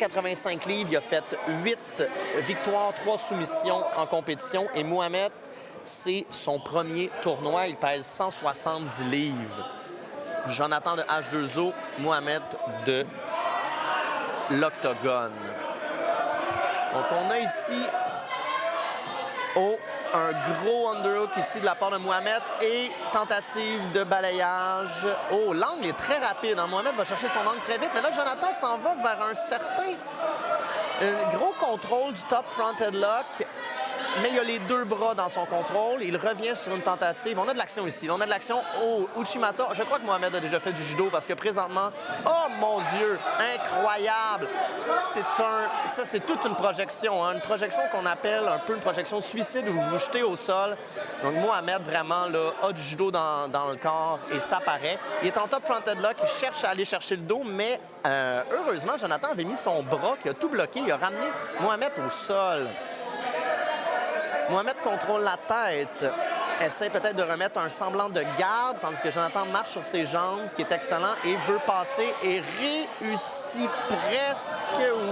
85 livres, il a fait 8 victoires, 3 soumissions en compétition. Et Mohamed, c'est son premier tournoi. Il pèse 170 livres. Jonathan de H2O, Mohamed de l'Octogone. Donc, on a ici un gros underhook ici de la part de Mohamed et tentative de balayage. Oh, l'angle est très rapide. Hein? Mohamed va chercher son angle très vite, mais là, Jonathan s'en va vers un gros contrôle du top front headlock, mais il a les deux bras dans son contrôle. Il revient sur une tentative. On a de l'action ici. On a de l'action au Uchimata. Je crois que Mohamed a déjà fait du judo parce que présentement, oh mon Dieu, incroyable! Ça, c'est toute une projection. Hein? Une projection qu'on appelle un peu une projection suicide où vous vous jetez au sol. Donc Mohamed, vraiment, là, a du judo dans le corps et ça paraît. Il est en top front headlock. Il cherche à aller chercher le dos, mais heureusement, Jonathan avait mis son bras qui a tout bloqué. Il a ramené Mohamed au sol. Mohamed contrôle la tête, essaie peut-être de remettre un semblant de garde, tandis que Jonathan marche sur ses jambes, ce qui est excellent, et veut passer et réussit presque,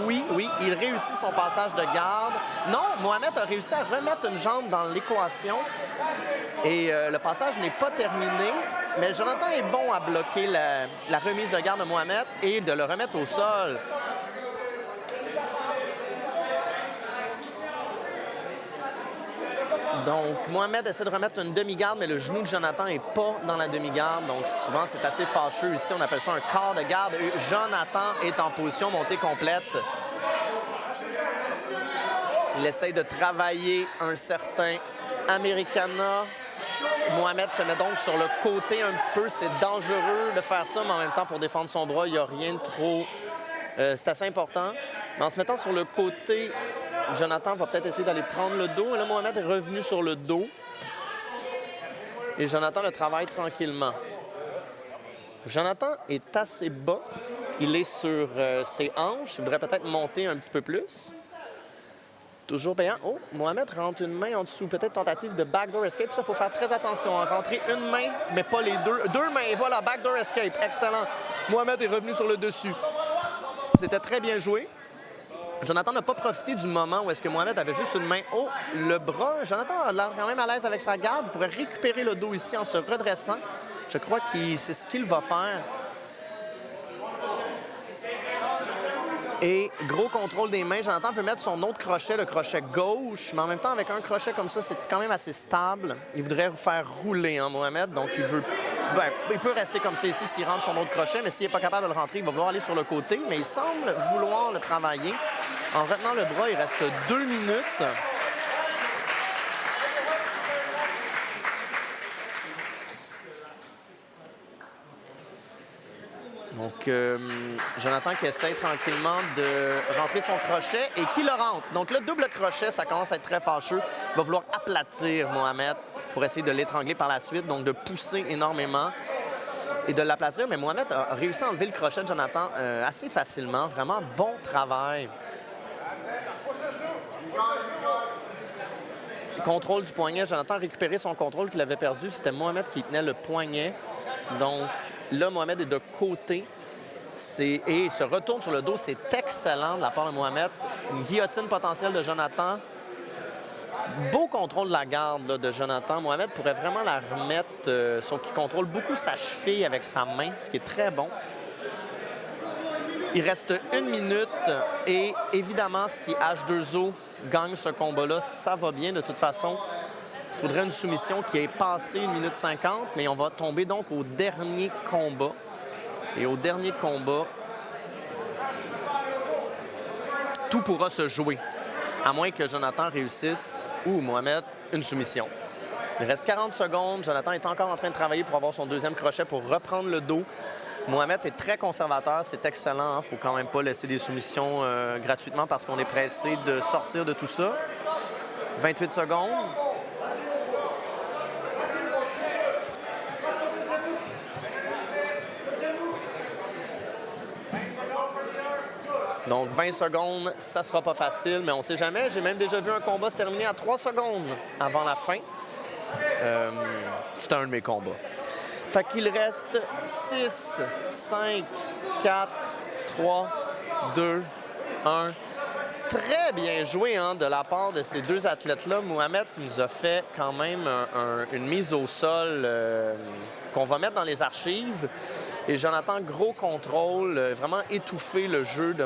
oui, il réussit son passage de garde. Non, Mohamed a réussi à remettre une jambe dans l'équation, et le passage n'est pas terminé, mais Jonathan est bon à bloquer la remise de garde de Mohamed et de le remettre au sol. Donc, Mohamed essaie de remettre une demi-garde, mais le genou de Jonathan n'est pas dans la demi-garde. Donc, souvent, c'est assez fâcheux. Ici, on appelle ça un quart de garde. Et Jonathan est en position montée complète. Il essaie de travailler un certain Americana. Mohamed se met donc sur le côté un petit peu. C'est dangereux de faire ça, mais en même temps, pour défendre son bras, il n'y a rien de trop... c'est assez important. Mais en se mettant sur le côté... Jonathan va peut-être essayer d'aller prendre le dos. Et là, Mohamed est revenu sur le dos. Et Jonathan le travaille tranquillement. Jonathan est assez bas. Il est sur ses hanches. Il voudrait peut-être monter un petit peu plus. Toujours payant. Oh, Mohamed rentre une main en dessous. Peut-être tentative de backdoor escape. Ça, il faut faire très attention. Rentrer une main, mais pas les deux. Deux mains, et voilà, backdoor escape. Excellent. Mohamed est revenu sur le dessus. C'était très bien joué. Jonathan n'a pas profité du moment où est-ce que Mohamed avait juste une main haut le bras. Jonathan a l'air quand même à l'aise avec sa garde. Il pourrait récupérer le dos ici en se redressant. Je crois que c'est ce qu'il va faire. Et gros contrôle des mains. Jonathan veut mettre son autre crochet, le crochet gauche, mais en même temps, avec un crochet comme ça, c'est quand même assez stable. Il voudrait faire rouler, hein, Mohamed, donc il veut... Ben, il peut rester comme ça ici s'il rentre son autre crochet, mais s'il n'est pas capable de le rentrer, il va vouloir aller sur le côté, mais il semble vouloir le travailler. En retenant le bras, il reste 2 minutes. Donc, Jonathan qui essaie tranquillement de rentrer son crochet et qui le rentre. Donc, le double crochet, ça commence à être très fâcheux. Il va vouloir aplatir Mohamed pour essayer de l'étrangler par la suite, donc de pousser énormément et de l'aplatir. Mais Mohamed a réussi à enlever le crochet de Jonathan assez facilement. Vraiment bon travail. Contrôle du poignet. Jonathan a récupéré son contrôle qu'il avait perdu. C'était Mohamed qui tenait le poignet. Donc là, Mohamed est de côté. Et il se retourne sur le dos. C'est excellent de la part de Mohamed. Une guillotine potentielle de Jonathan. Beau contrôle de la garde là, de Jonathan. Mohamed pourrait vraiment la remettre, sauf qu'il contrôle beaucoup sa cheville avec sa main, ce qui est très bon. Il reste 1 minute et évidemment, si H2O gagne ce combat-là, ça va bien de toute façon. Il faudrait une soumission qui ait passé 1 minute 50, mais on va tomber donc au dernier combat. Et au dernier combat, tout pourra se jouer, à moins que Jonathan réussisse ou Mohamed une soumission. Il reste 40 secondes. Jonathan est encore en train de travailler pour avoir son deuxième crochet pour reprendre le dos. Mohamed est très conservateur, c'est excellent. Il ne faut quand même pas laisser des soumissions gratuitement parce qu'on est pressé de sortir de tout ça. 28 secondes. Donc 20 secondes, ça sera pas facile, mais on ne sait jamais. J'ai même déjà vu un combat se terminer à 3 secondes avant la fin. C'était un de mes combats. Fait qu'il reste 6, 5, 4, 3, 2, 1. Très bien joué hein, de la part de ces deux athlètes-là. Mohamed nous a fait quand même une mise au sol qu'on va mettre dans les archives. Et Jonathan, gros contrôle, vraiment étouffé le jeu de